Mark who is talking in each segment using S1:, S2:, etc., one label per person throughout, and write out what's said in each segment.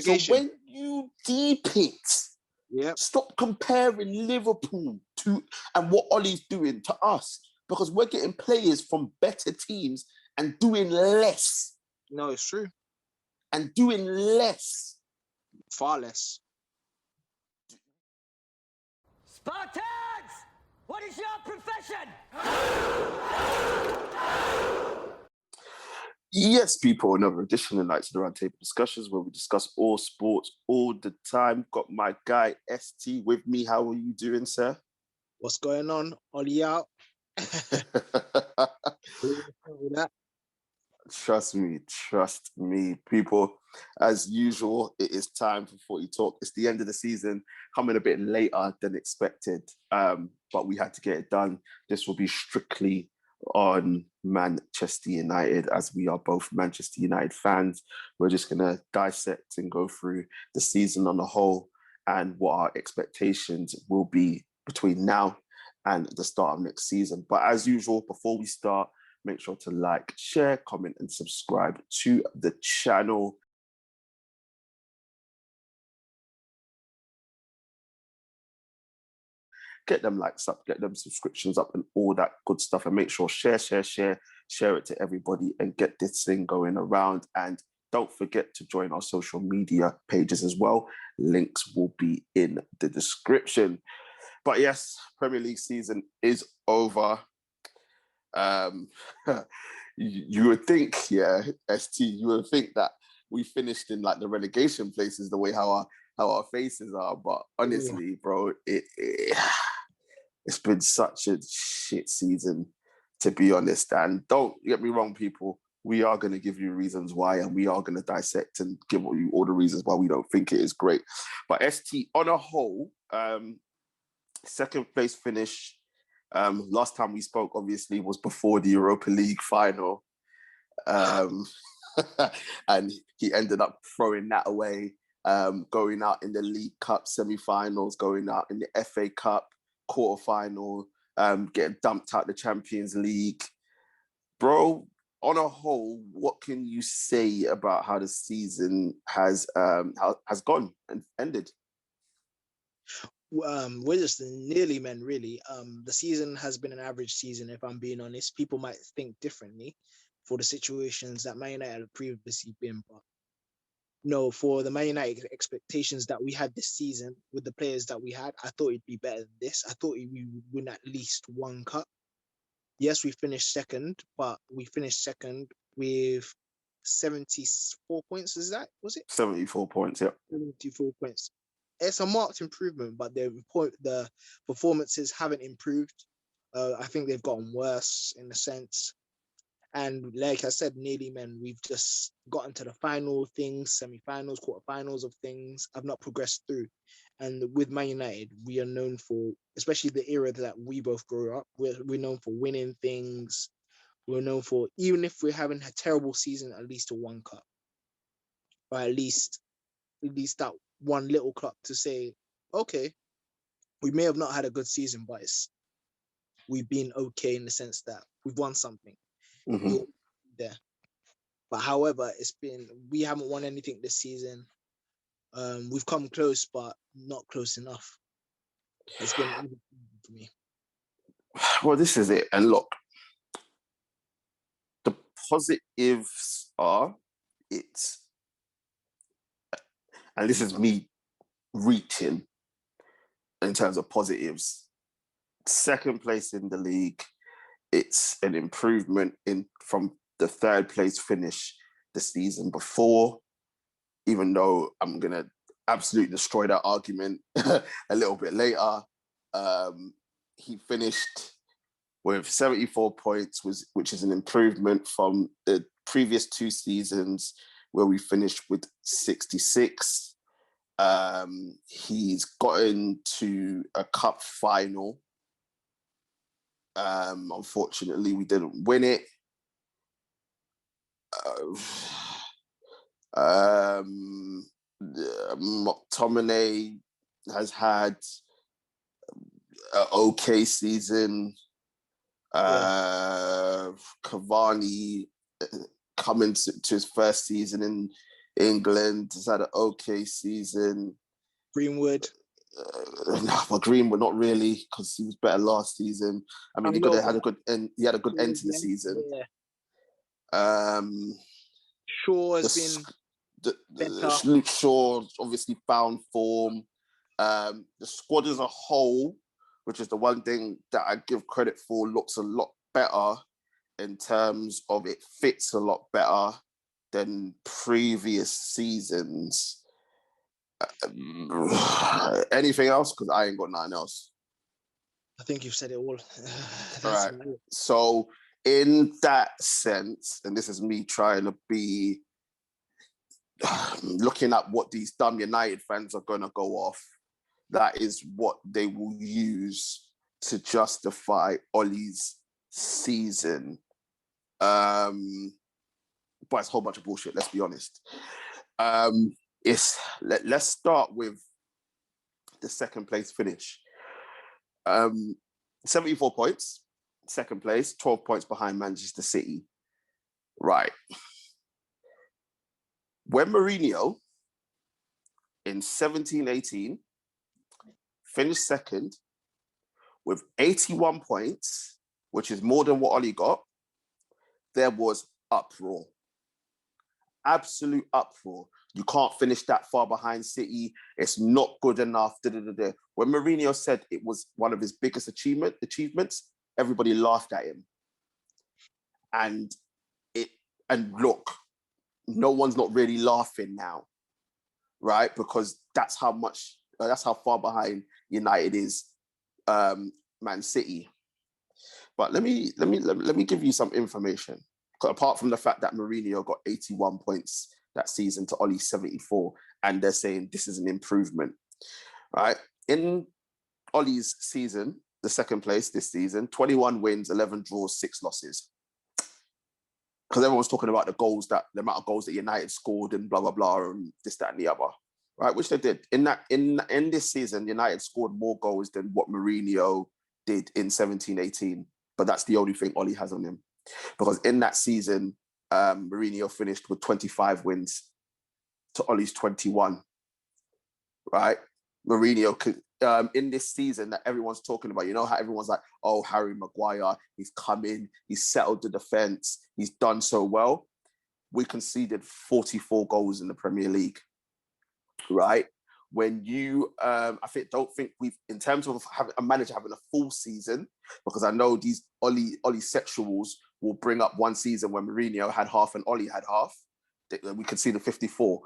S1: relegation.
S2: So when you deep it, stop comparing Liverpool to and what Ollie's doing to us, because we're getting players from better teams and doing less.
S1: No, it's true.
S2: And doing less.
S1: Far less.
S3: Spartans! What is your profession?
S2: Yes, people, another edition of Knightz, the Round Table Discussions, where we discuss all sports all the time. Got my guy ST with me. How are you doing, sir?
S1: What's going on? Ollie out.
S2: Trust me, people. As usual, it is time for Footy Talk. It's the end of the season, coming a bit later than expected, but we had to get it done. This will be strictly on Manchester United, as we are both Manchester United fans. We're just going to dissect and go through the season on the whole and what our expectations will be between now and the start of next season. But as usual, before we start, make sure to like, share, comment, and subscribe to the channel. Get them likes up, get them subscriptions up, and all that good stuff. And make sure share it to everybody and get this thing going around. And don't forget to join our social media pages as well. Links will be in the description. But yes, Premier League season is over. You would think, ST, you would think that we finished in like the relegation places, the way how our faces are. But honestly, bro, it's been such a shit season, to be honest. And don't get me wrong, people, we are going to give you reasons why, and we are going to dissect and give you all the reasons why we don't think it is great. But ST, on a whole, second place finish. Last time we spoke, obviously, was before the Europa League final. And he ended up throwing that away, going out in the League Cup semi-finals, going out in the FA Cup quarter-final, getting dumped out the Champions League. Bro, on a whole, what can you say about how the season has gone and ended?
S1: We're just nearly men, really. The season has been an average season, if I'm being honest. People might think differently for the situations that Man United have previously been, but no, for the Man United expectations that we had this season with the players that we had, I thought it'd be better than this. I thought we would win at least one cup. Yes, we finished second, but we finished second with 74 points. Was it?
S2: 74 points, yeah.
S1: 74 points. It's a marked improvement, but the performances haven't improved. I think they've gotten worse in a sense. And like I said, nearly men, we've just gotten to the final things, semi-finals, quarterfinals of things. I've not progressed through. And with Man United, we are known for, especially the era that we both grew up, we're known for winning things. We're known for, even if we're having a terrible season, at least a one cup. Or at least that one little cup to say, okay, we may have not had a good season, but we've been okay in the sense that we've won something.
S2: Mm-hmm.
S1: There. But however, we haven't won anything this season. We've come close, but not close enough. It's been for me.
S2: Well, this is it. And look, the positives are and this is me reaching in terms of positives. Second place in the league, it's an improvement from the third place finish the season before, even though I'm going to absolutely destroy that argument a little bit later. He finished with 74 points, which is an improvement from the previous two seasons where we finished with 66. He's gotten to a cup final. Unfortunately, we didn't win it. McTominay has had an okay season. Cavani coming to his first season England has had an okay season.
S1: Greenwood.
S2: No, but Greenwood not really, because he was better last season. I mean, he had a good end. He had a good end to the season.
S1: Yeah. Shaw has been better.
S2: Luke Shaw obviously found form. The squad as a whole, which is the one thing that I give credit for, looks a lot better in terms of it fits a lot better than previous seasons. Anything else? Because I ain't got nothing else.
S1: I think you've said it all.
S2: All right. So in that sense, and this is me trying to be looking at what these dumb United fans are going to go off, that is what they will use to justify Ollie's season. But it's a whole bunch of bullshit, let's be honest. Let's start with the second place finish. 74 points, second place, 12 points behind Manchester City. Right. When Mourinho in 17-18 finished second with 81 points, which is more than what Ollie got, there was uproar. Absolute uproar. You can't finish that far behind City. It's not good enough. When Mourinho said it was one of his biggest achievements, everybody laughed at him. And look, no one's not really laughing now, right? Because that's how far behind United is Man City. But let me give you some information. Apart from the fact that Mourinho got 81 points that season to Ollie's 74, and they're saying this is an improvement, right? In Ollie's season, the second place this season, 21 wins, 11 draws, 6 losses. Because everyone's talking about the amount of goals that United scored and blah, blah, blah, and this, that, and the other, right? Which they did. In this season, United scored more goals than what Mourinho did in 17-18. But that's the only thing Ollie has on him. Because in that season, Mourinho finished with 25 wins to Ollie's 21, right? Mourinho could, in this season that everyone's talking about, you know how everyone's like, oh, Harry Maguire, he's come in, he's settled the defence, he's done so well. We conceded 44 goals in the Premier League, right? When you, don't think we've, in terms of having a manager having a full season, because I know these Ollie sexuals will bring up one season when Mourinho had half and Ollie had half. We conceded 54.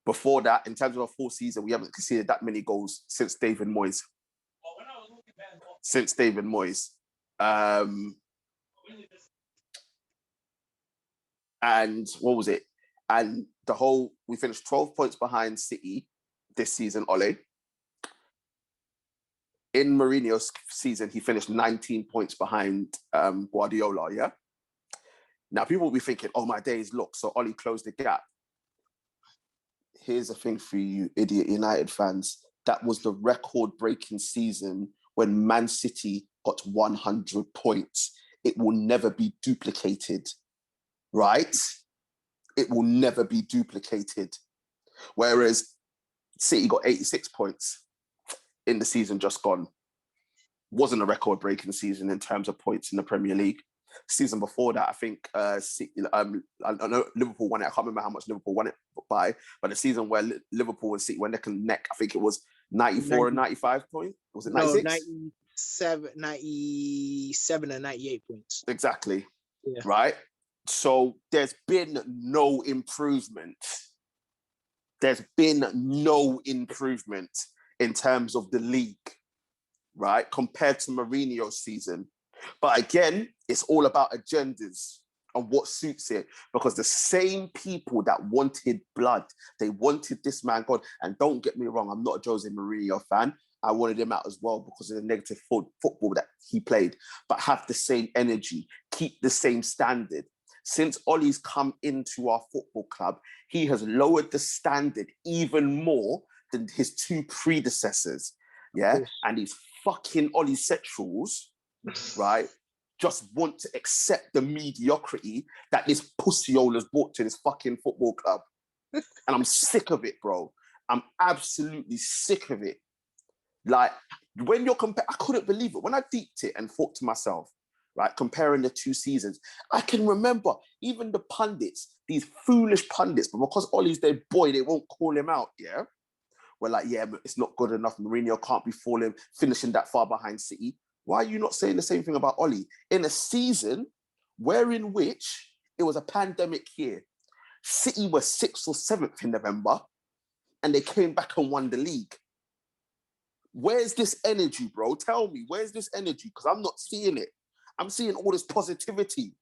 S2: Before that, in terms of a full season, we haven't conceded that many goals since David Moyes. And what was it? And we finished 12 points behind City this season, Ole. In Mourinho's season, he finished 19 points behind Guardiola, yeah? Now, people will be thinking, oh, my days, look, so Ollie closed the gap. Here's the thing for you, idiot United fans. That was the record-breaking season when Man City got 100 points. It will never be duplicated, right? It will never be duplicated. Whereas City got 86 points in the season just gone. Wasn't a record-breaking season in terms of points in the Premier League. Season before that, I think I know Liverpool won it. I can't remember how much Liverpool won it by, but the season where Liverpool and City went neck and neck, I think it was 94 and 95 points. Was it 96?
S1: No, 97 and 98 points.
S2: Exactly. Yeah. Right? So there's been no improvement. There's been no improvement in terms of the league, right? Compared to Mourinho's season. But again, it's all about agendas and what suits it. Because the same people that wanted blood, they wanted this man gone. And don't get me wrong, I'm not a Jose Mourinho fan. I wanted him out as well because of the negative football that he played. But have the same energy, keep the same standard. Since Ollie's come into our football club, he has lowered the standard even more than his two predecessors. Yeah. And these fucking Ollie sexuals, right, just want to accept the mediocrity that this pussyhole has brought to this fucking football club. And I'm sick of it, bro. I'm absolutely sick of it. Like, when you're I couldn't believe it. When I deeped it and thought to myself, right, comparing the 2 seasons, I can remember even the pundits, these foolish pundits, but because Ollie's their boy, they won't call him out, yeah? We're like, yeah, but it's not good enough. Mourinho can't be finishing that far behind City. Why are you not saying the same thing about Ollie? In a season in which it was a pandemic year, City were 6th or 7th in November, and they came back and won the league. Where's this energy, bro? Tell me, where's this energy? Because I'm not seeing it. I'm seeing all this positivity,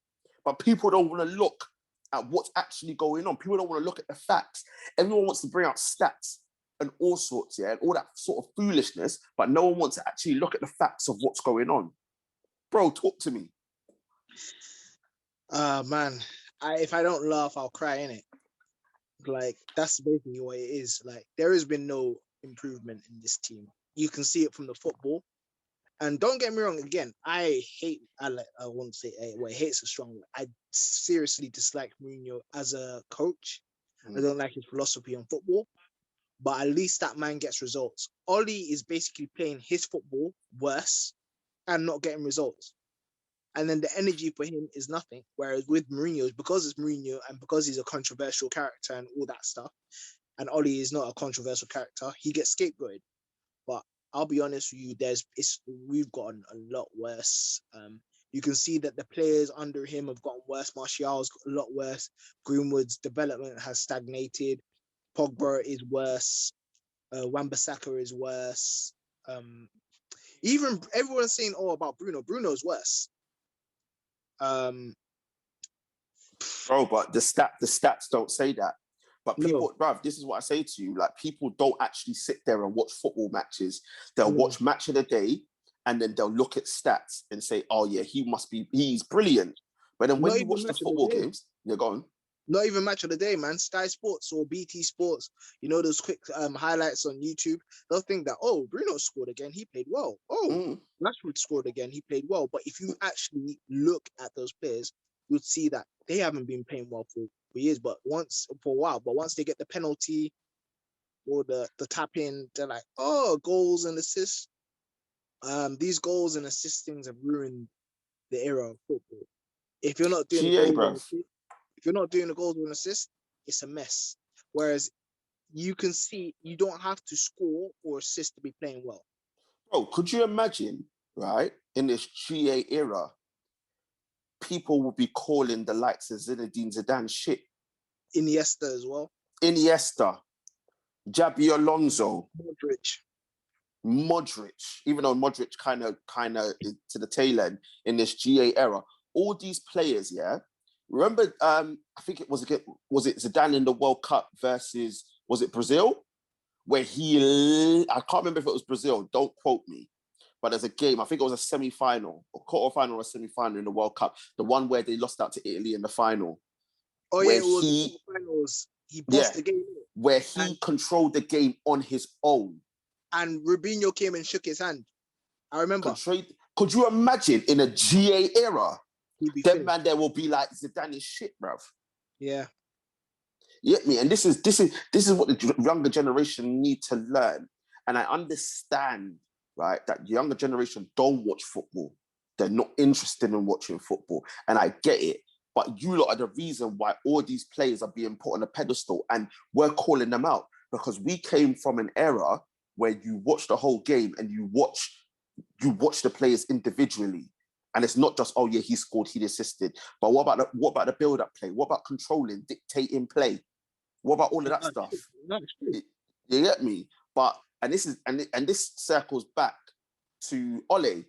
S2: but people don't want to look at what's actually going on. People don't want to look at the facts. Everyone wants to bring out stats and all sorts, yeah, and all that sort of foolishness, but no one wants to actually look at the facts of what's going on. Bro, talk to me.
S1: Man, if I don't laugh, I'll cry, innit? Like, that's basically what it is. Like, there has been no improvement in this team. You can see it from the football. And don't get me wrong, again, I won't say, well, hate's a strong word. I seriously dislike Mourinho as a coach. I don't like his philosophy on football, but at least that man gets results. Ollie is basically playing his football worse and not getting results. And then the energy for him is nothing. Whereas with Mourinho, because it's Mourinho and because he's a controversial character and all that stuff, and Ollie is not a controversial character, he gets scapegoated. But I'll be honest with you, we've gotten a lot worse. You can see that the players under him have gotten worse. Martial's got a lot worse. Greenwood's development has stagnated. Pogba is worse. Wan-Bissaka is worse. Even everyone's saying, about Bruno. Bruno's worse.
S2: Bro, but the stats don't say that. But people, bruv, this is what I say to you. Like, people don't actually sit there and watch football matches. They'll watch match of the day, and then they'll look at stats and say, oh yeah, he's brilliant. But then when you watch the football games, you're going.
S1: Not even match of the day, man. Sky Sports or BT Sports, those quick highlights on YouTube, they'll think that, Bruno scored again, he played well. Rashford scored again, he played well. But if you actually look at those players, you'll see that they haven't been playing well for years, for a while. But once they get the penalty or the tap in, they're like, goals and assists. These goals and assists things have ruined the era of football. If you're not doing the goals and assists, it's a mess. Whereas you can see you don't have to score or assist to be playing well.
S2: Bro, could you imagine, right, in this GA era, people would be calling the likes of Zinedine Zidane shit.
S1: Iniesta as well.
S2: Iniesta, Xabi Alonso, Modric, even though Modric kind of to the tail end in this GA era. All these players, yeah. Remember, I think was it Zidane in the World Cup versus, was it Brazil? Where I can't remember if it was Brazil, don't quote me. But there's a game, I think it was a semi-final, or quarter-final or a semi-final in the World Cup, the one where they lost out to Italy in the final.
S1: Oh, yeah, it was the finals. He bossed the game.
S2: Where he controlled the game on his own.
S1: And Rubinho came and shook his hand. I remember.
S2: Could you imagine in a GA era, that man there will be like, Zidane is shit, bruv.
S1: Yeah.
S2: You get me? And this is what the younger generation need to learn. And I understand, right, that the younger generation don't watch football. They're not interested in watching football. And I get it. But you lot are the reason why all these players are being put on a pedestal, and we're calling them out because we came from an era where you watch the whole game and you watch the players individually. And it's not just, oh yeah, he scored, he assisted. But what about the build-up play? What about controlling, dictating play? What about all of that stuff? You get me? And this circles back to Ole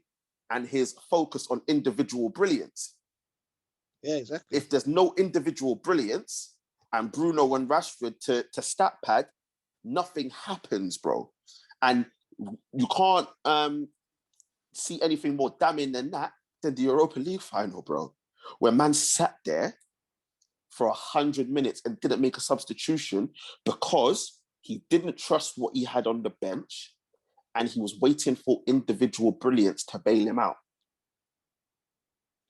S2: and his focus on individual brilliance.
S1: Yeah, exactly.
S2: If there's no individual brilliance and Bruno and Rashford to stat pad, nothing happens, bro. And you can't see anything more damning than the Europa League final, bro, where man sat there for 100 minutes and didn't make a substitution because he didn't trust what he had on the bench and he was waiting for individual brilliance to bail him out.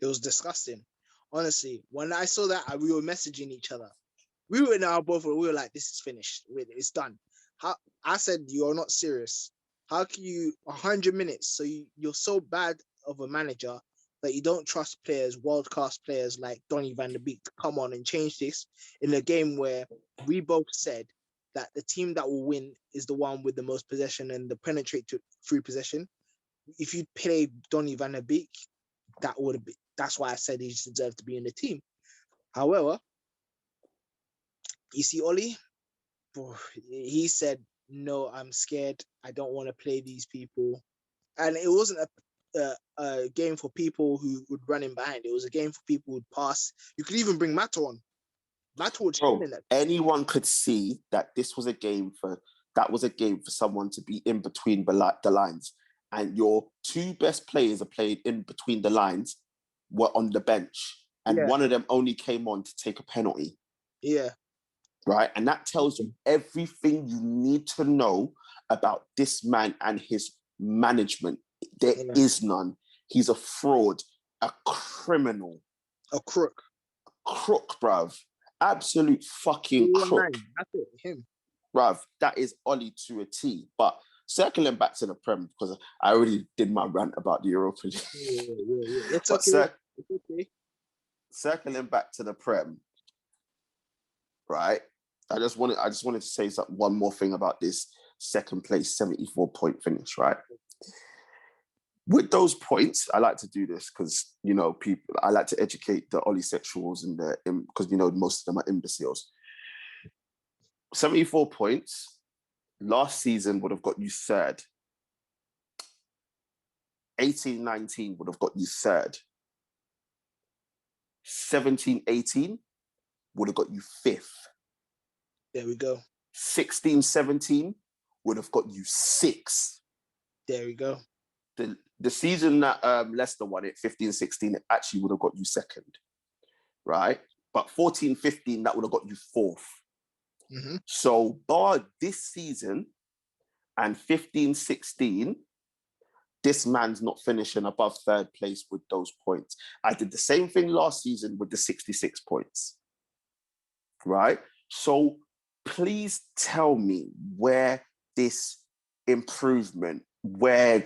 S1: It was disgusting. Honestly, when I saw that, we were messaging each other. We were now both. We were like, this is finished. It's done. How I said you are not serious. How can you 100 minutes? So you're so bad of a manager that you don't trust players, world class players like Donny van der Beek to come on and change this in a game where we both said that the team that will win is the one with the most possession and the penetrate through possession. If you play Donny van der Beek, that would have been. That's why I said he deserved to be in the team. However, you see Ollie, he said, "No, I'm scared. I don't want to play these people." And it wasn't a game for people who would run in behind. It was a game for people who'd pass. You could even bring Mato on. Mato would
S2: Bro, anyone could see that this was a game for someone to be in between the lines. And your two best players are playing in between the lines were on the bench. And one of them only came on to take a penalty.
S1: Yeah.
S2: Right? And that tells you everything you need to know about this man and his management. There is none. He's a fraud, a criminal.
S1: A crook.
S2: Crook, bruv. Absolute fucking crook.
S1: That's it, him.
S2: Bruv, that is Ollie to a T. But circling back to the Prem, because I already did my rant about the Europa League.
S1: Yeah. It's okay. It's okay.
S2: Circling back to the Prem, right? I just wanted to say one more thing about this second place 74-point finish, right? With those points, I like to do this because, you know, I like to educate the Ollie sexuals because, you know, most of them are imbeciles. 74 points last season would have got you third. 18-19 would have got you third. 17-18 would have got you fifth.
S1: There we go.
S2: 16-17 would have got you sixth.
S1: There we go.
S2: The season that Leicester won it, 15-16, it actually would have got you second, right? But 14-15, that would have got you fourth.
S1: Mm-hmm.
S2: So bar this season and 15-16, this man's not finishing above third place with those points. I did the same thing last season with the 66 points, right? So please tell me where this improvement, where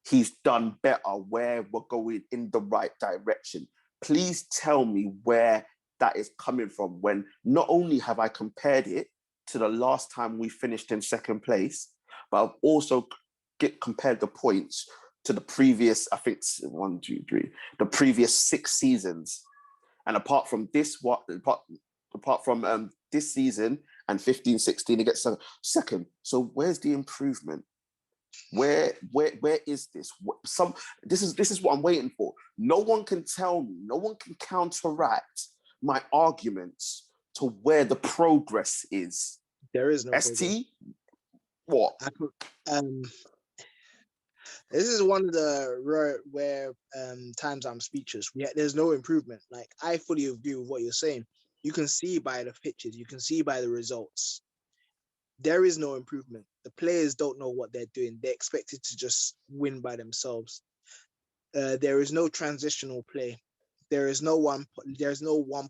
S2: he's done better, where we're going in the right direction. Please tell me where that is coming from, when not only have I compared it to the last time we finished in second place, but I've also compared the points to the previous, I think, the previous 6 seasons. And apart from this season and 15-16, it gets second. So where's the improvement? Where is this? This is what I'm waiting for. No one can tell me, no one can counteract my arguments to where the progress is.
S1: There is no
S2: ST, what?
S1: This is one of the rare times I'm speechless. There's no improvement. Like, I fully agree with what you're saying. You can see by the pictures, you can see by the results. There is no improvement. The players don't know what they're doing. They're expected to just win by themselves. There is no transitional play. There's no one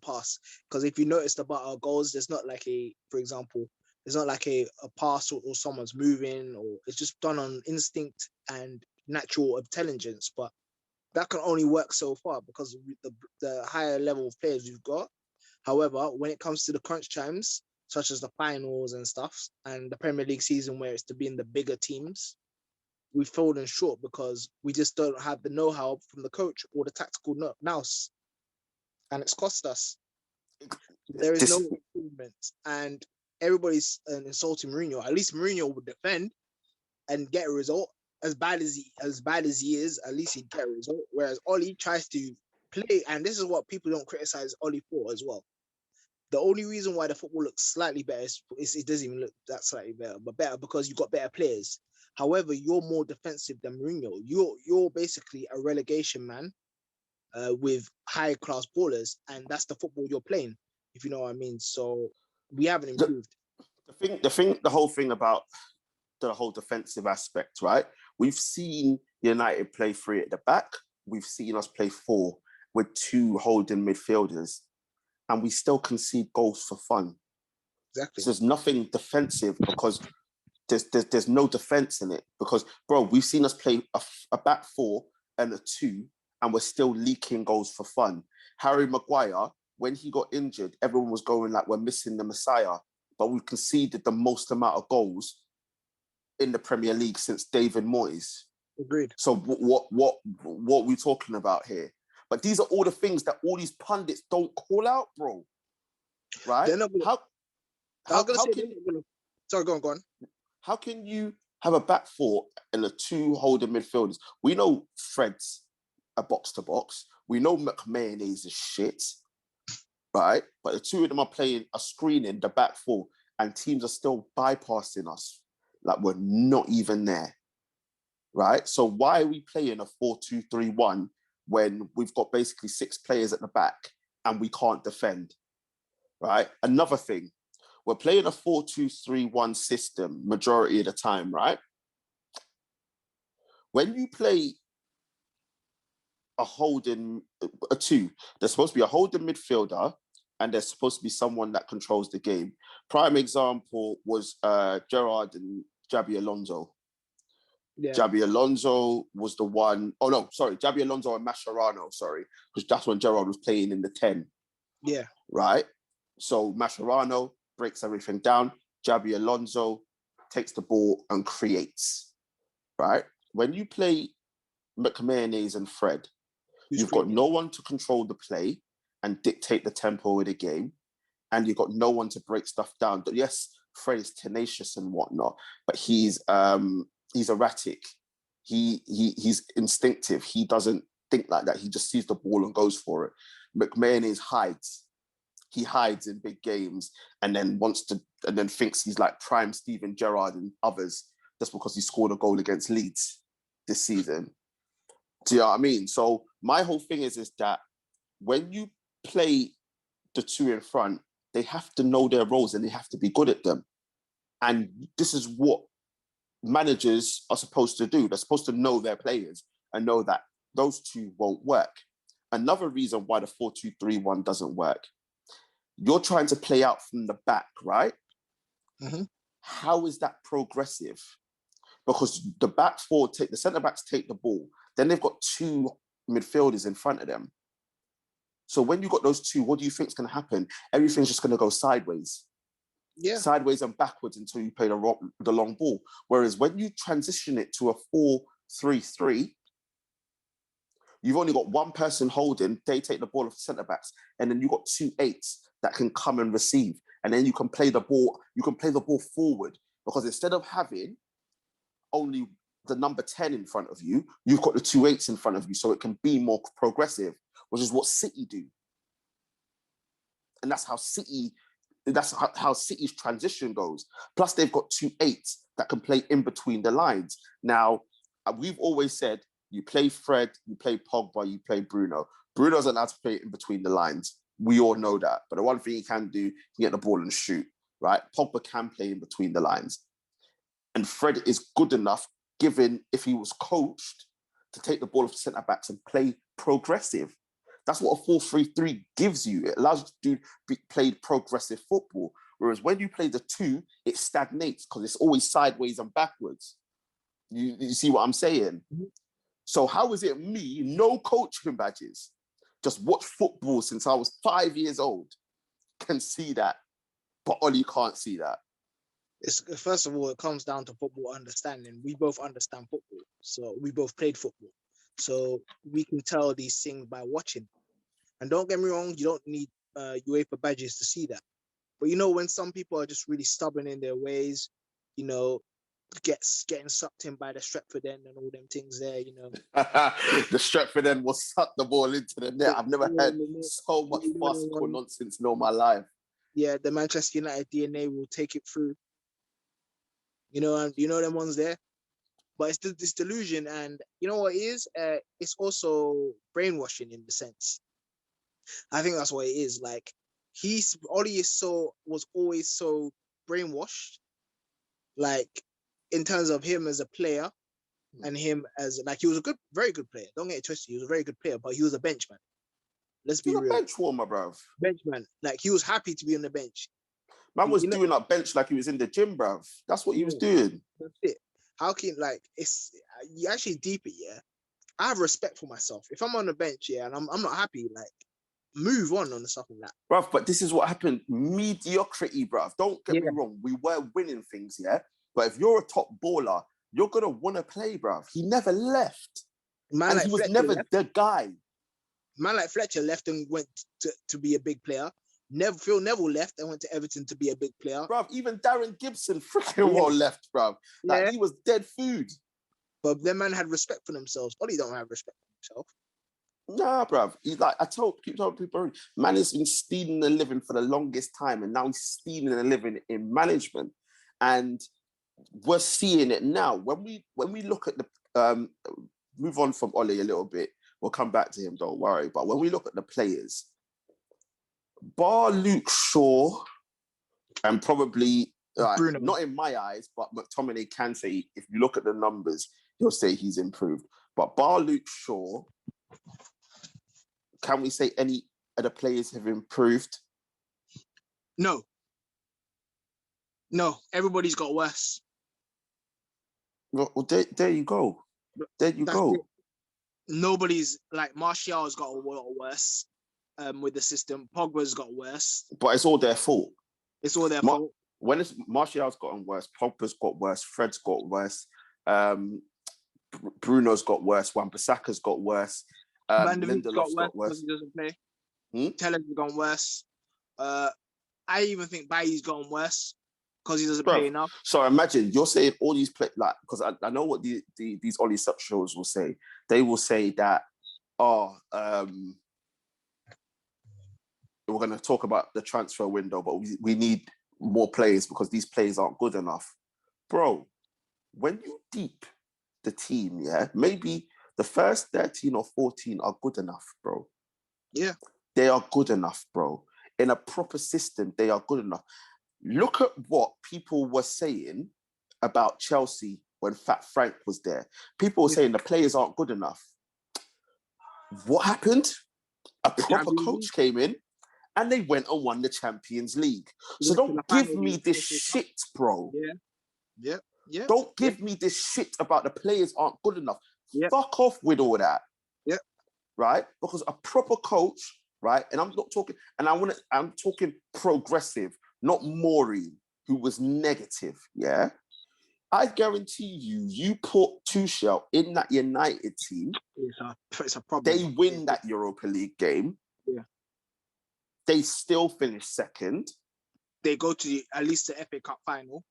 S1: pass. Because if you noticed about our goals, there's not like for example, there's not like a pass or someone's moving, or it's just done on instinct and natural intelligence. But that can only work so far because of the higher level of players we've got. However, when it comes to the crunch times, such as the finals and stuff, and the Premier League season where it's to be in the bigger teams, we've fallen short because we just don't have the know-how from the coach or the tactical nous, and it's cost us. There is no improvement, and everybody's insulting Mourinho. At least Mourinho would defend and get a result. As bad as he is, at least he'd get a result. Whereas Ollie tries to play, and this is what people don't criticize Ollie for as well. The only reason why the football looks slightly better is it doesn't even look that slightly better, but better because you've got better players. However, you're more defensive than Mourinho. You're basically a relegation man with high class ballers, and that's the football you're playing, if you know what I mean. So we haven't improved.
S2: The whole thing about the whole defensive aspect, right? We've seen United play 3 at the back. We've seen us play 4 with 2 holding midfielders. and we still concede goals for fun.
S1: Exactly.
S2: So there's nothing defensive because there's no defense in it. Because, bro, we've seen us play a back four and a two, and we're still leaking goals for fun. Harry Maguire, when he got injured, everyone was going like, we're missing the Messiah. But we conceded the most amount of goals in the Premier League since David Moyes.
S1: Agreed.
S2: So what are we talking about here? But these are all the things that all these pundits don't call out, bro. Right?
S1: They're not gonna, Sorry, go on.
S2: How can you have a back four and the two holding midfielders? We know Fred's a box to box. We know McMahon's is shit, right? But the two of them are screening the back four, and teams are still bypassing us like we're not even there, right? So why are we playing a 4-2-3-1 when we've got basically 6 players at the back and we can't defend, right? Another thing, we're playing a 4-2-3-1 system majority of the time, right? When you play a two, there's supposed to be a holding midfielder and there's supposed to be someone that controls the game. Prime example was Gerrard and Xabi Alonso. Yeah. Xabi Alonso was the one. Oh, no, sorry. Xabi Alonso and Mascherano, sorry. Because that's when Gerrard was playing in the 10.
S1: Yeah.
S2: Right? So Mascherano breaks everything down. Xabi Alonso takes the ball and creates. Right? When you play McMahon and Fred, you've got no one to control the play and dictate the tempo of the game. And you've got no one to break stuff down. But yes, Fred is tenacious and whatnot, but he's erratic. He's instinctive. He doesn't think like that. He just sees the ball and goes for it. McMahon hides. He hides in big games and then thinks he's like prime Steven Gerrard and others just because he scored a goal against Leeds this season. Do you know what I mean? So my whole thing is that when you play the two in front, they have to know their roles and they have to be good at them. And this is what managers are supposed to do. They're supposed to know their players and know that those two won't work. Another reason why the 4-2-3-1 doesn't work, you're trying to play out from the back, right?
S1: Mm-hmm.
S2: How is that progressive? Because the back four the centre-backs take the ball, then they've got 2 midfielders in front of them. So when you've got those 2, what do you think is going to happen? Everything's just going to go sideways.
S1: Yeah.
S2: Sideways and backwards until you play the long ball. Whereas when you transition it to a 4-3-3, you've only got one person holding, they take the ball off the centre-backs, and then you've got 2 8s that can come and receive. And then you can play the ball forward. Because instead of having only the number 10 in front of you, you've got the 2 8s in front of you, so it can be more progressive, which is what City do. And that's how City's transition goes. Plus, they've got 2 8s that can play in between the lines. Now, we've always said, you play Fred, you play Pogba, you play Bruno. Bruno's allowed to play in between the lines. We all know that. But the one thing he can do, he can get the ball and shoot, right? Pogba can play in between the lines. And Fred is good enough, given if he was coached, to take the ball off centre-backs and play progressive. That's what a 4-3-3 gives you. It allows you to play progressive football. Whereas when you play the 2, it stagnates because it's always sideways and backwards. You see what I'm saying? Mm-hmm. So how is it me, no coaching badges, just watch football since I was 5 years old, can see that, but Ollie can't see that?
S1: First of all, it comes down to football understanding. We both understand football, so we both played football. So we can tell these things by watching. And don't get me wrong, you don't need UEFA badges to see that. But when some people are just really stubborn in their ways, getting sucked in by the Stretford end and all them things there,
S2: The Stretford end will suck the ball into the net. I've never heard so much farcical nonsense in all my life. Yeah,
S1: the Manchester United DNA will take it through. And them ones there. But it's this delusion, and you know what it is? It's also brainwashing in the sense. I think that's what it is. Like Ollie was always so brainwashed, like in terms of him as a player, and him as he was a very good player. Don't get it twisted. He was a very good player, but he was a benchman. Let's
S2: He's
S1: be
S2: a
S1: real.
S2: bench warmer, bruv.
S1: Benchman. Like, he was happy to be on the bench.
S2: Man was
S1: You know-
S2: doing that bench like he was in the gym, bruv. That's what he was doing.
S1: That's it. How can, like, it's, you actually deep it, yeah? I have respect for myself. If I'm on the bench, yeah, and I'm not happy, like, move on stuff like that.
S2: Bruv, but this is what happened. Mediocrity, bruv. Don't get me wrong. We were winning things, yeah? But if you're a top baller, you're going to want to play, bruv. He never left.
S1: Man,
S2: And
S1: like
S2: he was
S1: Fletcher
S2: never
S1: left.
S2: the guy.
S1: Man like Fletcher left and went to be a big player. Phil Neville left and went to Everton to be a big player.
S2: Bruv, even Darren Gibson freaking well left, bruv. Like, he was dead food.
S1: But them man had respect for themselves. Ollie don't have respect for himself.
S2: Nah, bruv. He's like, keep telling people, man has been stealing a living for the longest time, and now he's stealing a living in management. And we're seeing it now. When we look at the move on from Ollie a little bit, we'll come back to him, don't worry. But when we look at the players, bar Luke Shaw, and probably not in my eyes, but McTominay can say, if you look at the numbers, he'll say he's improved. But bar Luke Shaw, can we say any of the players have improved?
S1: No, everybody's got worse.
S2: Well, there you go. There you go.
S1: It. Nobody's, like, Martial's got a lot worse with the system. Pogba's got worse.
S2: But it's all their fault.
S1: It's all their fault.
S2: When Martial's gotten worse, Pogba's got worse, Fred's got worse, Bruno's got worse, Wan-Bissaka's got worse, Lindelof's got worse.
S1: He doesn't play. Teller's gone worse. I even think Bailly's gotten worse because he doesn't play enough.
S2: So imagine you're saying all these play, like, because I know what these Ollie shows will say. They will say that, we're going to talk about the transfer window, but we need more players because these players aren't good enough. Bro, when you deep the team, yeah, maybe the first 13 or 14 are good enough, bro.
S1: Yeah.
S2: They are good enough, bro. In a proper system, they are good enough. Look at what people were saying about Chelsea when Fat Frank was there. People were saying the players aren't good enough. What happened? A proper coach came in and they went and won the Champions League. So don't give me this shit, bro.
S1: Yeah.
S2: Don't give me this shit about the players aren't good enough.
S1: Yeah.
S2: Fuck off with all that.
S1: Yeah.
S2: Right? Because a proper coach, right? And I'm not talking, and I'm talking progressive, not Maureen, who was negative. Yeah. I guarantee you put Tuchel in that United team.
S1: It's a problem.
S2: They win that Europa League game.
S1: Yeah.
S2: They still finish second.
S1: They go to at least the FA Cup final.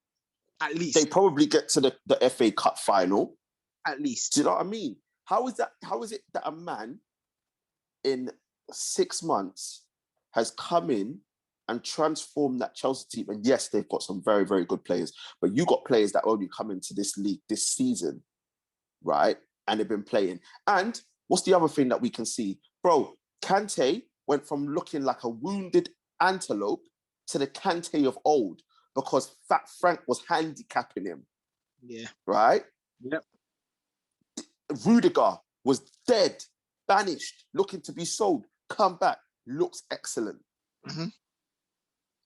S1: At least.
S2: They probably get to the FA Cup final.
S1: At least.
S2: Do you know what I mean? How is it that a man in 6 months has come in and transformed that Chelsea team? And yes, they've got some very, very good players, but you got players that only come into this league this season, right? And they've been playing. And what's the other thing that we can see? Bro, Kante went from looking like a wounded antelope to the Kante of old because Fat Frank was handicapping him.
S1: Yeah.
S2: Right?
S1: Yep.
S2: Rudiger was dead, banished, looking to be sold, come back, looks excellent.
S1: Mm-hmm.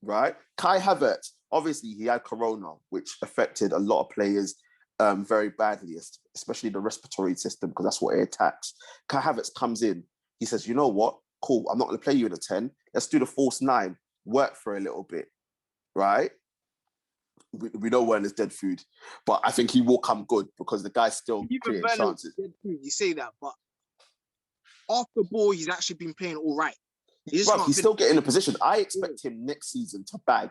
S2: Right? Kai Havertz, obviously he had corona, which affected a lot of players very badly, especially the respiratory system, because that's what it attacks. Kai Havertz comes in, he says, you know what? Cool, I'm not going to play you in a 10. Let's do the false 9, work for a little bit, right? We know Werner's dead food, but I think he will come good because the guy's still creating chances.
S1: You say that, but off the ball, he's actually been playing all right.
S2: He's still getting a position. I expect him next season to bag.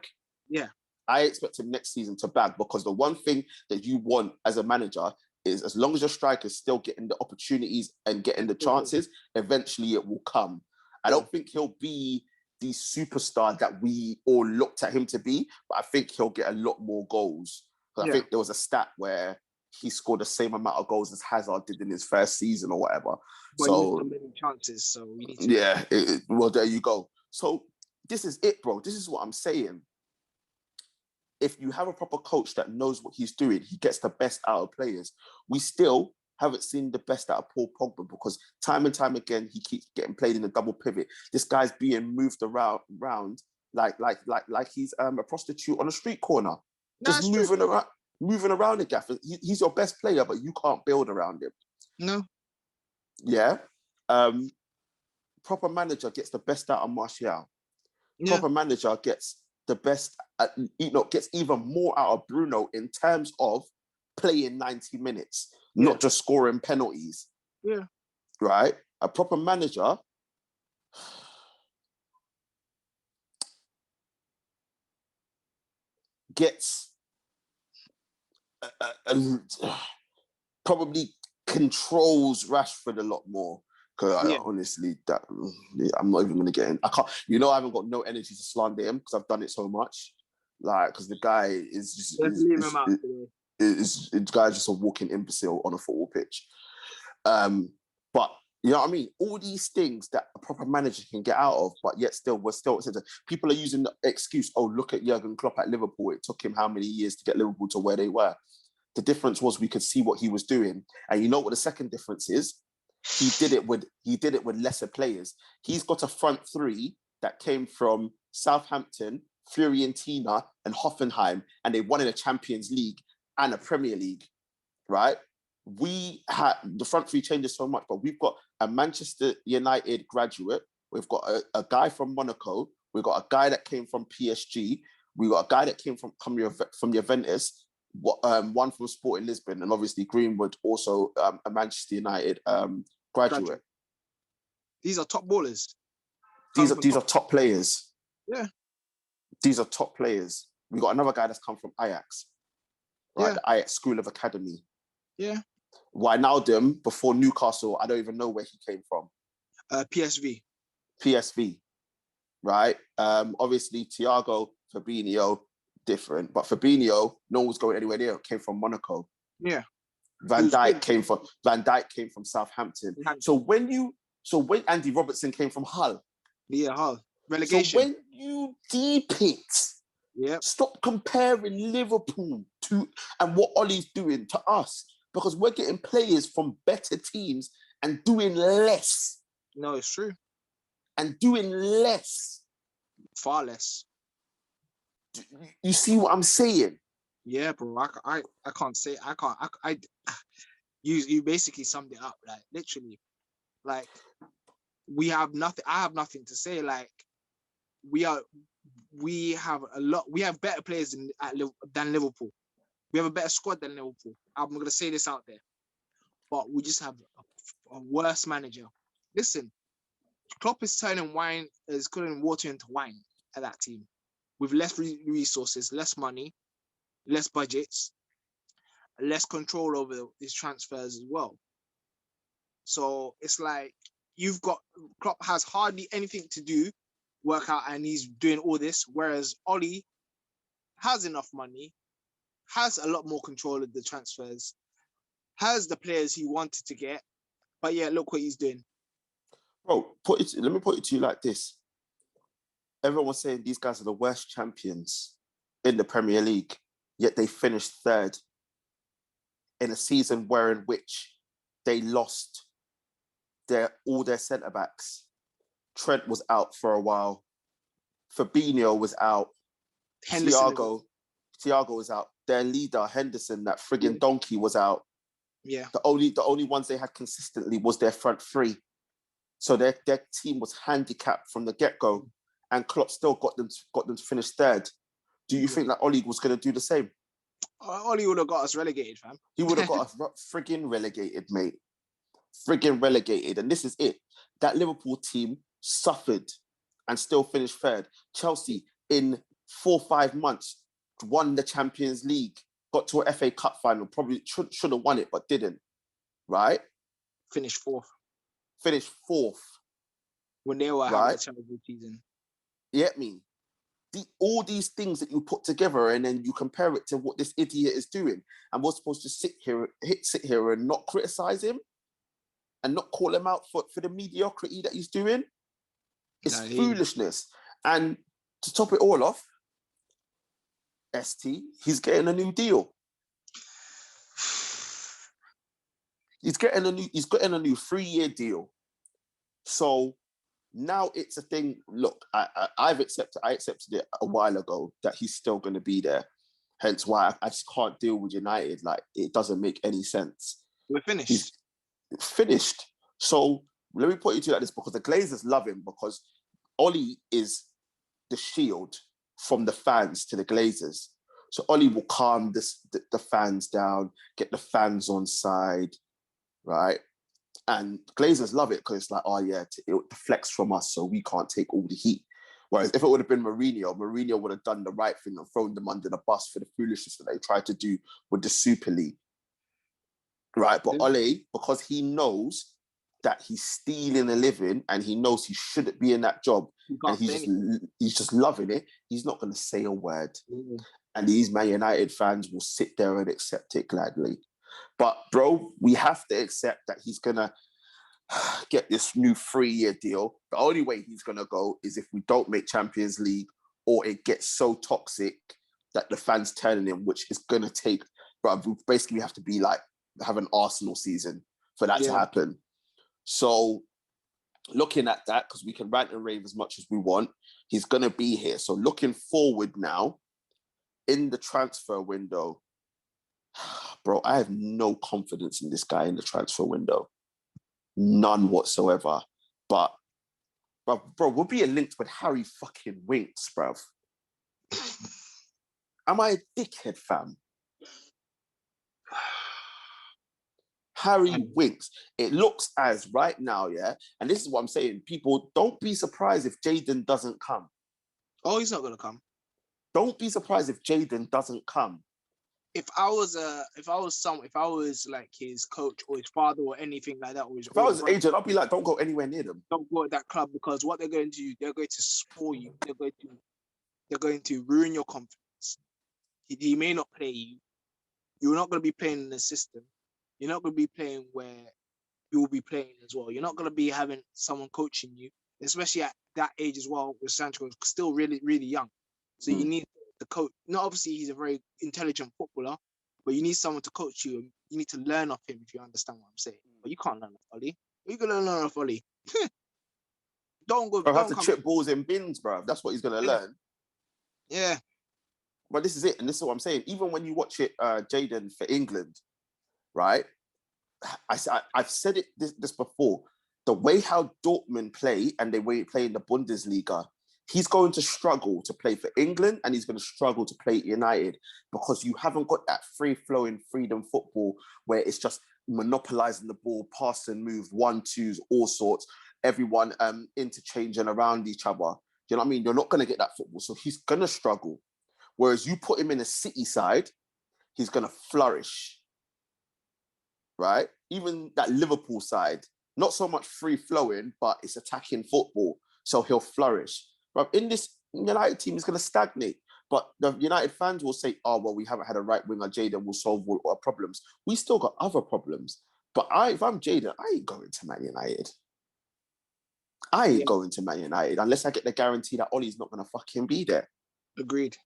S1: Yeah.
S2: I expect him next season to bag because the one thing that you want as a manager is as long as your striker's still getting the opportunities and getting the chances, eventually it will come. I don't think he'll be the superstar that we all looked at him to be, but I think he'll get a lot more goals. I think there was a stat where he scored the same amount of goals as Hazard did in his first season or whatever.
S1: But so many chances, so we need to...
S2: well, there you go. So this is it, bro. This is what I'm saying. If you have a proper coach that knows what he's doing, he gets the best out of players. We still haven't seen the best out of Paul Pogba because time and time again he keeps getting played in a double pivot. This guy's being moved around like he's a prostitute on a street corner, just moving around the gaff. He's your best player, but you can't build around him.
S1: No.
S2: Yeah. Proper manager gets the best out of Martial.
S1: Yeah.
S2: Proper manager gets the best, gets even more out of Bruno in terms of playing 90 minutes, not just scoring penalties.
S1: Yeah.
S2: Right? A proper manager gets probably controls Rashford a lot more. Because honestly, that I'm not even going to get in. I can't. I haven't got no energy to slander him because I've done it so much. Like, because the guy is just the guy's just a walking imbecile on a football pitch. But you know what I mean? All these things that a proper manager can get out of, but yet people are using the excuse, oh, look at Jurgen Klopp at Liverpool. It took him how many years to get Liverpool to where they were? The difference was we could see what he was doing. And you know what the second difference is? He did it with lesser players. He's got a front three that came from Southampton, Fiorentina, and Hoffenheim, and they won in a Champions League and a Premier League, right? We had the front three changes so much, but we've got a Manchester United graduate. We've got a guy from Monaco. We've got a guy that came from PSG. We got a guy that came from Juventus. One from Sporting Lisbon, and obviously Greenwood, also a Manchester United graduate.
S1: These are top ballers.
S2: These are top players.
S1: Yeah.
S2: These are top players. We got another guy that's come from Ajax, right?
S1: Yeah.
S2: The Ajax School of Academy.
S1: Yeah.
S2: Wijnaldum, before Newcastle, I don't even know where he came from. PSV, right? Obviously, Thiago, Fabinho, different. But Fabinho, no one was going anywhere near. Came from Monaco.
S1: Yeah.
S2: Van Dijk came from Southampton. So when Andy Robertson came from Hull.
S1: Yeah, Hull. Relegation.
S2: So when you deep it, stop comparing Liverpool to and what Ollie's doing to us, because we're getting players from better teams and doing less.
S1: No, it's true.
S2: And doing less.
S1: Far less.
S2: You see what I'm saying?
S1: Yeah, bro. I can't say. You basically summed it up. Like, literally. Like, we have nothing. I have nothing to say. Like, we have better players than Liverpool. We have a better squad than Liverpool. I'm going to say this out there. But we just have a worse manager. Listen, Klopp is turning water into wine at that team. With less resources, less money, less budgets, less control over his transfers as well. So it's like Klopp has hardly anything to do, work out, and he's doing all this, whereas Ollie has enough money, has a lot more control of the transfers, has the players he wanted to get, but yeah, look what he's doing.
S2: Bro, let me put it to you like this. Everyone's saying these guys are the worst champions in the Premier League, yet they finished third in a season in which they lost all their centre-backs. Trent was out for a while. Fabinho was out. Thiago was out. Their leader, Henderson, that frigging donkey, was out.
S1: Yeah.
S2: The only ones they had consistently was their front three. So their team was handicapped from the get-go, and Klopp still got them to finish third. Do you think that Ollie was going to do the same?
S1: Ollie would have got us relegated, fam.
S2: He would have got us frigging relegated, mate. Frigging relegated. And this is it. That Liverpool team suffered and still finished third. Chelsea, in 4 or 5 months, won the Champions League, got to an FA Cup final, probably should have won it, but didn't. Right?
S1: Finished fourth. When they were having a terrible season.
S2: You get me? All these things that you put together and then you compare it to what this idiot is doing, and we're supposed to sit here and not criticize him and not call him out for the mediocrity that he's doing. It's foolishness. And to top it all off, ST, he's getting a new deal. He's getting a new 3-year deal. So now it's a thing. Look, I accepted it a while ago that he's still going to be there. Hence why I just can't deal with United. Like, it doesn't make any sense.
S1: We're finished.
S2: He's finished. So let me put you to like this, because the Glazers love him, because Ollie is the shield from the fans to the Glazers. So Ollie will calm the fans down, get the fans on side, right? And Glazers love it because it's like, oh yeah, it deflects from us, so we can't take all the heat. Whereas if it would have been Mourinho would have done the right thing and thrown them under the bus for the foolishness that they tried to do with the Super League. Right? But Ole, because he knows that he's stealing a living and he knows he shouldn't be in that job, and he's just loving it, he's not going to say a word. Mm-hmm. And these Man United fans will sit there and accept it gladly. But bro, we have to accept that he's going to get this new 3-year deal. The only way he's going to go is if we don't make Champions League, or it gets so toxic that the fans turn him, which is going to take, bro, basically we have to be like, have an Arsenal season for that to happen. So looking at that, because we can rant and rave as much as we want, he's going to be here. So looking forward now, in the transfer window, bro, I have no confidence in this guy in the transfer window. None whatsoever. But bro, we're being linked with Harry fucking Winks, bruv. Am I a dickhead, fam? Harry Winks. It looks as right now, yeah, and this is what I'm saying. People, don't be surprised if Jadon doesn't come.
S1: Oh, he's not gonna come.
S2: Don't be surprised if Jadon doesn't come.
S1: If I was like his coach or his father or anything like that,
S2: if I was an agent, I'd be like, don't go anywhere near them.
S1: Don't go at that club, because what they're going to do, they're going to spoil you. They're going to ruin your confidence. He may not play you. You're not going to be playing in the system. You're not going to be playing where you will be playing as well. You're not going to be having someone coaching you, especially at that age as well, with Sancho still really, really young. So you need the coach. Not obviously he's a very intelligent footballer, but you need someone to coach you. You need to learn off him, if you understand what I'm saying. But you can't learn off Ollie. You're going to learn off Ollie. Don't go.
S2: I have to chip balls in bins, bro. That's what he's going to learn.
S1: Yeah.
S2: But this is it. And this is what I'm saying. Even when you watch it, Jadon for England, right? I've said it this before. The way how Dortmund play and the way he play in the Bundesliga, he's going to struggle to play for England, and he's going to struggle to play at United, because you haven't got that free-flowing freedom football where it's just monopolizing the ball, pass and move, 1-2s, all sorts, everyone interchanging around each other. You know what I mean? You're not going to get that football. So he's going to struggle. Whereas you put him in a City side, he's going to flourish. Right? Even that Liverpool side, not so much free-flowing, but it's attacking football. So he'll flourish. But in this United team, he's going to stagnate. But the United fans will say, oh, well, we haven't had a right winger. Jadon will solve all our problems. We still got other problems. But if I'm Jadon, I ain't going to Man United. I ain't going to Man United unless I get the guarantee that Ollie's not going to fucking be there.
S1: Agreed.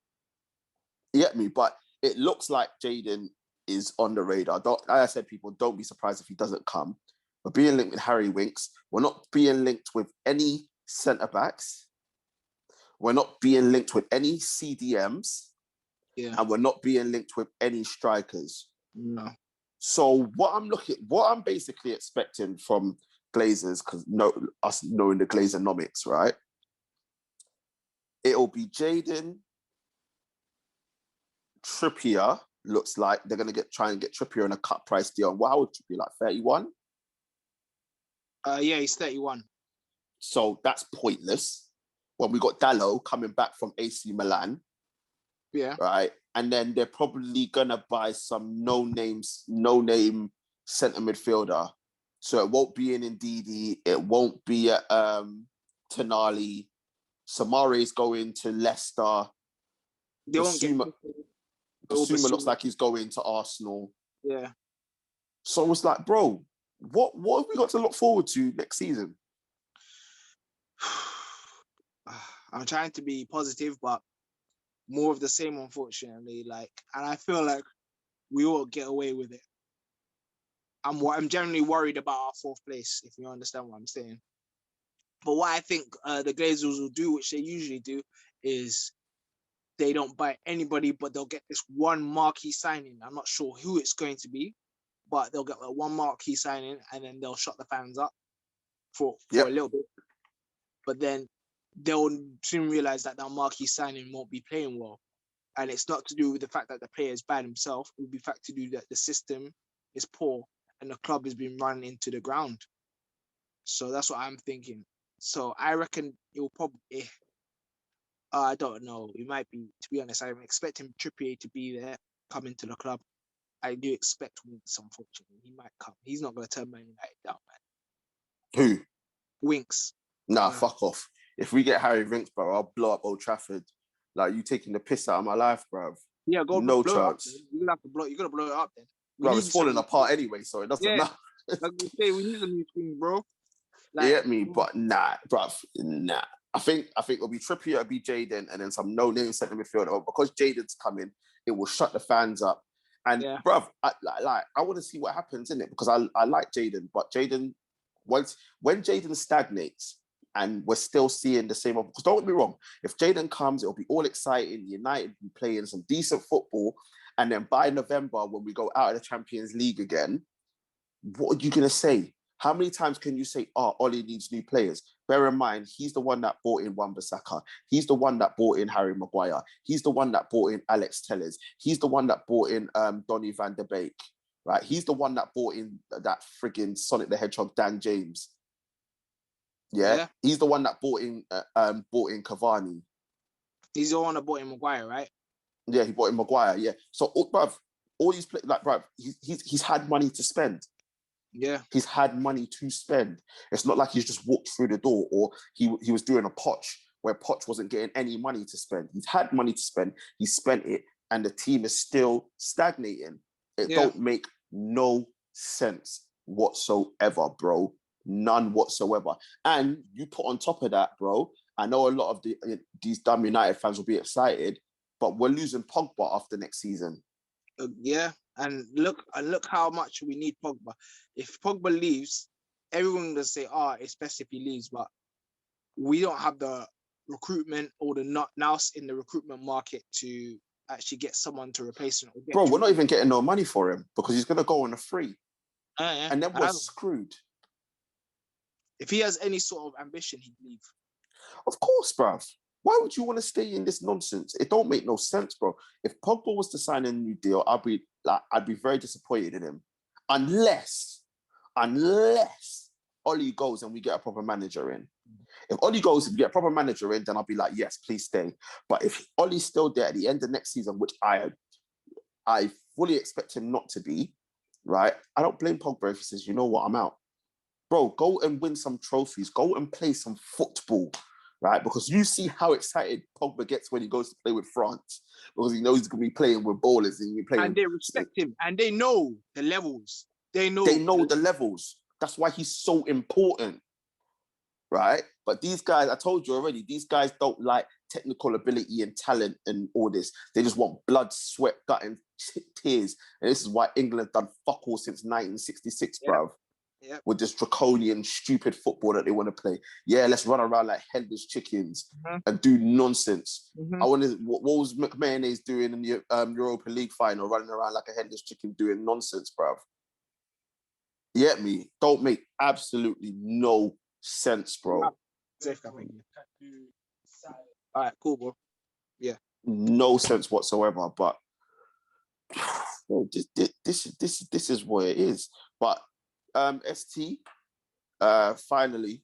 S2: You get me? But it looks like Jadon is on the radar. Like I said, people, don't be surprised if he doesn't come. We're being linked with Harry Winks. We're not being linked with any centre-backs. We're not being linked with any CDMs.
S1: Yeah.
S2: And we're not being linked with any strikers.
S1: No.
S2: So what I'm basically expecting from Glazers, because us knowing the Glazonomics, right? It'll be Jadon, Trippier. Looks like they're going to try and get Trippier in a cut price deal. Wow, would Trippier like 31?
S1: Yeah, he's 31.
S2: So that's pointless. When we got Dalot coming back from AC Milan.
S1: Yeah.
S2: Right? And then they're probably going to buy some no-name centre midfielder. So it won't be an Ndidi. It won't be a Tonali. Samare's going to Leicester.
S1: They won't get...
S2: Basuma looks like he's going to Arsenal.
S1: Yeah.
S2: So it's like, bro, what have we got to look forward to next season?
S1: I'm trying to be positive, but more of the same, unfortunately. And I feel like we will get away with it. I'm generally worried about our fourth place, if you understand what I'm saying. But what I think the Glazers will do, which they usually do, is they don't buy anybody, but they'll get this one marquee signing. I'm not sure who it's going to be, but they'll get one marquee signing, and then they'll shut the fans up for a little bit. But then they'll soon realize that marquee signing won't be playing well. And it's not to do with the fact that the player is bad himself. It will be fact to do that the system is poor and the club has been run into the ground. So that's what I'm thinking. So I reckon it will probably... I don't know. It might be, to be honest, I'm expecting Trippier to be there, come into the club. I do expect Winks, unfortunately. He might come. He's not going to turn Man United down, man.
S2: Who?
S1: Winks.
S2: Nah, fuck off. If we get Harry Winks, bro, I'll blow up Old Trafford. Like, you taking the piss out of my life, bro.
S1: Yeah, go
S2: no
S1: blow
S2: chance.
S1: It up, you're going to blow it up then.
S2: Bro, it's falling apart anyway, so it doesn't matter.
S1: Like we say, we need a new thing, bro.
S2: Like, you get me? But nah, bruv, nah. I think it'll be Trippier, it'll be Jaden, and then some no-name centre midfielder. Because Jaden's coming, it will shut the fans up. And bruv, I want to see what happens in it, because I like Jaden, but Jaden, when Jaden stagnates and we're still seeing the same, because don't get me wrong, if Jaden comes, it'll be all exciting. United will be playing some decent football, and then by November, when we go out of the Champions League again, what are you gonna say? How many times can you say, Ollie needs new players? Bear in mind, he's the one that brought in Wan-Bissaka. He's the one that brought in Harry Maguire. He's the one that brought in Alex Telles. He's the one that brought in Donny van der Beek, right? He's the one that brought in that frigging Sonic the Hedgehog, Dan James. Yeah? He's the one that brought in Cavani.
S1: He's the one that brought in Maguire, right?
S2: Yeah, he brought in Maguire, yeah. So, bruv, all these players, like, bruv, he's had money to spend.
S1: Yeah.
S2: He's had money to spend. It's not like he's just walked through the door, or he was doing a Poch where Poch wasn't getting any money to spend. He's had money to spend. He spent it, and the team is still stagnating. It don't make no sense whatsoever, bro. None whatsoever. And you put on top of that, bro, I know a lot of these dumb United fans will be excited, but we're losing Pogba after next season.
S1: Yeah. And look how much we need Pogba. If Pogba leaves, everyone will say, it's best if he leaves. But we don't have the recruitment or the nous in the recruitment market to actually get someone to replace him.
S2: Bro, we're not even getting no money for him because he's going to go on a free. And then we're screwed.
S1: If he has any sort of ambition, he'd leave.
S2: Of course, bruv. Why would you want to stay in this nonsense? It don't make no sense, bro. If Pogba was to sign a new deal, I'd be very disappointed in him. Unless Ollie goes and we get a proper manager in. If Ollie goes and we get a proper manager in, then I'll be like, yes, please stay. But if Ollie's still there at the end of next season, which I fully expect him not to be, right? I don't blame Pogba if he says, you know what, I'm out. Bro, go and win some trophies. Go and play some football. Right, because you see how excited Pogba gets when he goes to play with France, because he knows he's going to be playing with ballers
S1: and they respect him, and they know the levels. They know
S2: the levels. That's why he's so important, right? But these guys, I told you already, these guys don't like technical ability and talent and all this. They just want blood, sweat, gut, and tears. And this is why England done fuck all since 1966, bruv.
S1: Yep.
S2: With this draconian, stupid football that they want to play. Yeah, let's run around like headless chickens and do nonsense. I wonder what was McMahon's doing in the Europa League final, running around like a headless chicken doing nonsense, bruv. You get me? Don't make absolutely no sense, bro.
S1: All right, cool, bro. Yeah.
S2: No sense whatsoever, but this is what it is. But ST, finally,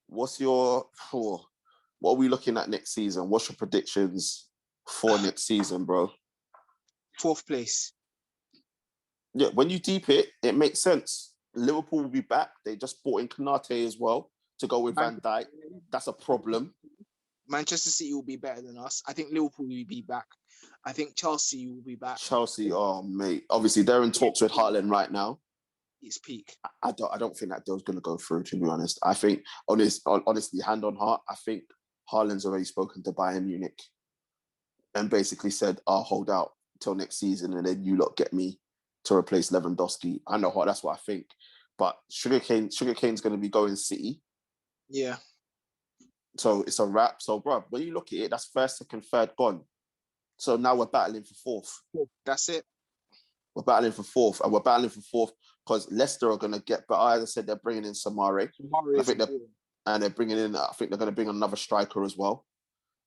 S2: what are we looking at next season? What's your predictions for next season, bro?
S1: 4th place.
S2: Yeah, when you deep it makes sense. Liverpool will be back. They just bought in Knightz as well to go with Van Dijk. That's a problem.
S1: Manchester City will be better than us. I think Liverpool will be back. I think Chelsea will be back.
S2: Chelsea, oh mate. Obviously, they're in talks with Haaland right now.
S1: It's peak.
S2: I don't think that deal's going to go through, to be honest. I think, honestly, hand on heart, I think Haaland's already spoken to Bayern Munich and basically said, I'll hold out till next season and then you lot get me to replace Lewandowski. I know that's what I think. But Sugarcane's going to be going City.
S1: Yeah.
S2: So it's a wrap. So, bro, when you look at it, that's first, second, third gone. So now we're battling for fourth.
S1: That's it.
S2: We're battling for fourth. And we're battling for fourth because Leicester are going to get... But as I said, they're bringing in Samare. I think they're bringing in... I think they're going to bring another striker as well.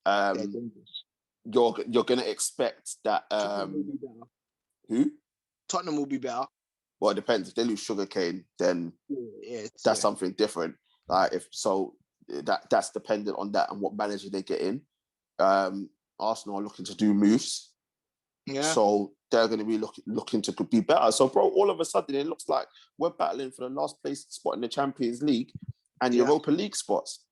S2: You're going to expect that... who?
S1: Tottenham will be better.
S2: Well, it depends. If they lose Sugarcane, then that's something different. Like that's dependent on that and what manager they get in. Arsenal are looking to do moves, so they're going to be looking to be better. So, bro, all of a sudden it looks like we're battling for the last place spot in the Champions League and Europa League spots.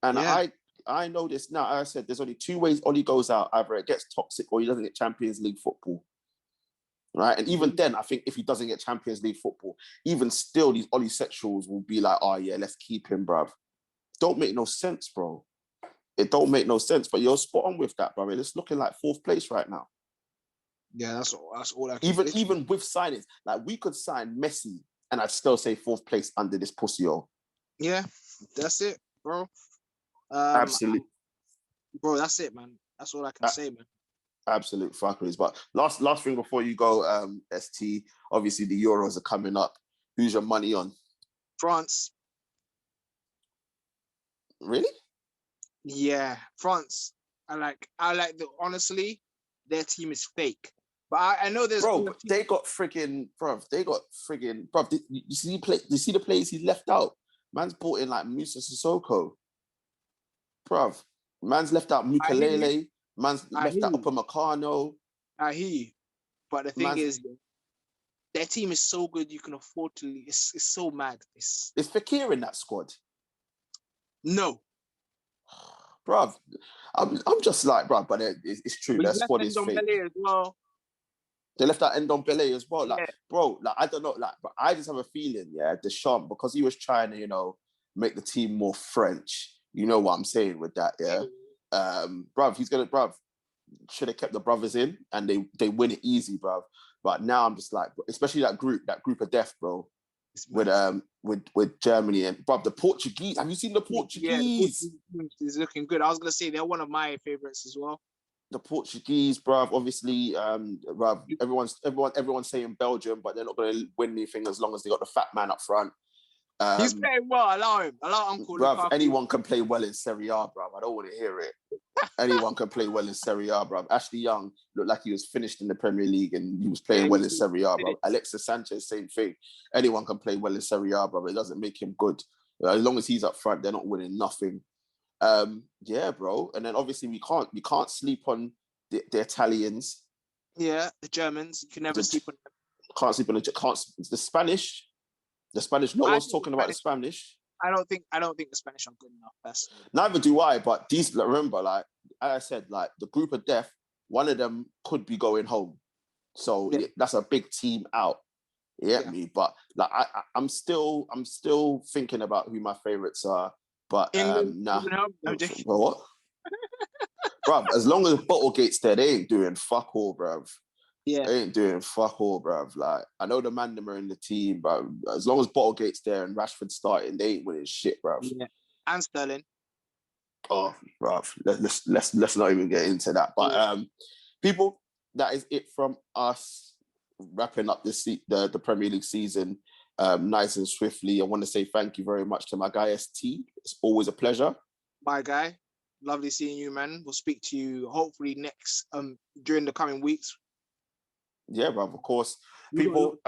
S2: And I know this now. As I said, there's only two ways Oli goes out: either it gets toxic or he doesn't get Champions League football. Right, and even then, I think if he doesn't get Champions League football, even still, these Oli sexuals will be like, "Oh yeah, let's keep him, bruv." Don't make no sense, bro. It don't make no sense. But you're spot on with that, bro. It's looking like fourth place right now.
S1: Yeah, that's all I can
S2: even with signings, like we could sign Messi, and I'd still say fourth place under this pussy-o.
S1: Yeah, that's it, bro.
S2: Absolutely,
S1: bro. That's it, man. That's all I can say, man.
S2: Absolute fuckeries. But last thing before you go, ST, obviously the Euros are coming up. Who's your money on?
S1: France.
S2: Really?
S1: Yeah, France. Honestly, their team is fake. But I know there's...
S2: Bro, they got friggin', you see the players he's left out? Man's brought in like Musa Sissoko. Bruv, man's left out Mukalele. Man's left out Upamecano.
S1: I hear you. But the thing is, their team is so good you can afford to... It's so mad. Is
S2: Fekir in that squad?
S1: No.
S2: Bruv, I'm just like, bruv, but it's true. Their squad is fake.
S1: As well.
S2: They left out Ndombele as well. Like, bro, like, I don't know. Like, but I just have a feeling, Deschamps, because he was trying to, make the team more French. You know what I'm saying with that, yeah? Bruv, should have kept the brothers in and they win it easy, bruv. But now I'm just like, especially that group of death, bro, with Germany and bruv, the Portuguese. Have you seen the Portuguese?
S1: Yeah, it's looking good. I was gonna say they're one of my favorites as well.
S2: The Portuguese, bruv, obviously, bruv, everyone's saying Belgium, but they're not going to win anything as long as they got the fat man up front.
S1: He's playing well. Allow him. Allow Uncle.
S2: Bruv, anyone can play well in Serie A, bruv. I don't want to hear it. Anyone can play well in Serie A, bruv. Ashley Young looked like he was finished in the Premier League and he was playing well in Serie A, bruv. Alexis Sanchez, same thing. Anyone can play well in Serie A, bruv. It doesn't make him good. As long as he's up front, they're not winning nothing. Yeah, bro. And then obviously we can't sleep on the Italians.
S1: Yeah, the Germans. You can never sleep on them.
S2: Can't sleep on the Spanish. The Spanish. No one's talking about the Spanish.
S1: I don't think the Spanish are good enough. Personally.
S2: Neither do I. But these, remember, like I said, like the group of death, one of them could be going home. So that's a big team out. You get me? But like I'm still thinking about who my favorites are. But what? Bruv, as long as Bottlegate's there, they ain't doing fuck all, bruv.
S1: Yeah.
S2: They ain't doing fuck all, bruv. Like, I know the man them are in the team, but as long as Bottlegate's there and Rashford's starting, they ain't winning shit, bruv.
S1: Yeah. And Sterling.
S2: Oh, bruv. Let's not even get into that. But people, that is it from us wrapping up the Premier League season nice and swiftly. I want to say thank you very much to my guy ST. It's always a pleasure.
S1: My guy. Lovely seeing you, man. We'll speak to you hopefully next during the coming weeks.
S2: Yeah, bro. Of course, people.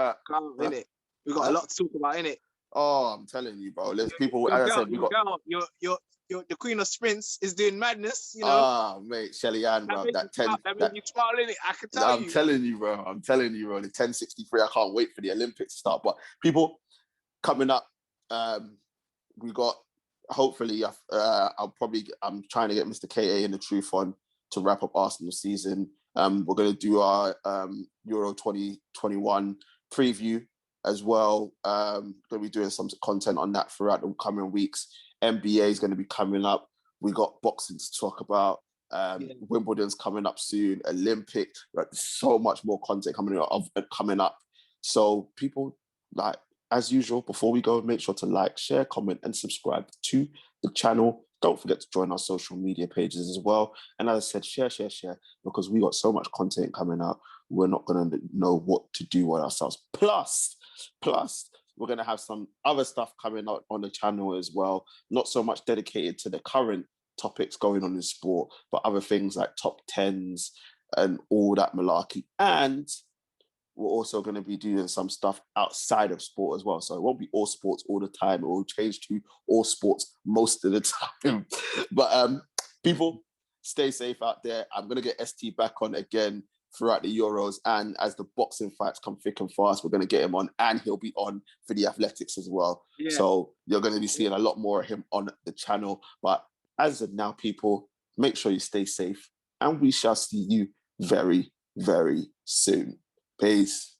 S1: In it, we got a lot to talk about in it.
S2: Oh, I'm telling you, bro. There's people. As I said, we got.
S1: You're the queen of sprints is doing madness. You know.
S2: Ah, mate, Shelly Ann, bro. That 10.
S1: That made you smile in it. I can tell you.
S2: I'm telling you, bro. The 10:63. I can't wait for the Olympics to start. But people coming up, we got. Hopefully, I'm trying to get Mr. KA and the Truth on to wrap up Arsenal season. We're going to do our Euro 2021 preview as well. Going to be doing some content on that throughout the coming weeks. NBA is going to be coming up. We got boxing to talk about. Wimbledon's coming up soon. Olympic. So much more content coming up. So people, like, as usual, before we go, make sure to like, share, comment, and subscribe to the channel. Don't forget to join our social media pages as well. And as I said, share, because we got so much content coming out. We're not going to know what to do with ourselves. Plus, we're going to have some other stuff coming out on the channel as well. Not so much dedicated to the current topics going on in sport, but other things like top 10s and all that malarkey. And we're also going to be doing some stuff outside of sport as well. So it won't be all sports all the time. It will change to all sports most of the time. But people, stay safe out there. I'm going to get ST back on again throughout the Euros. And as the boxing fights come thick and fast, we're going to get him on, and he'll be on for the athletics as well. Yeah. So you're going to be seeing a lot more of him on the channel. But as of now, people, make sure you stay safe, and we shall see you very, very soon. Peace.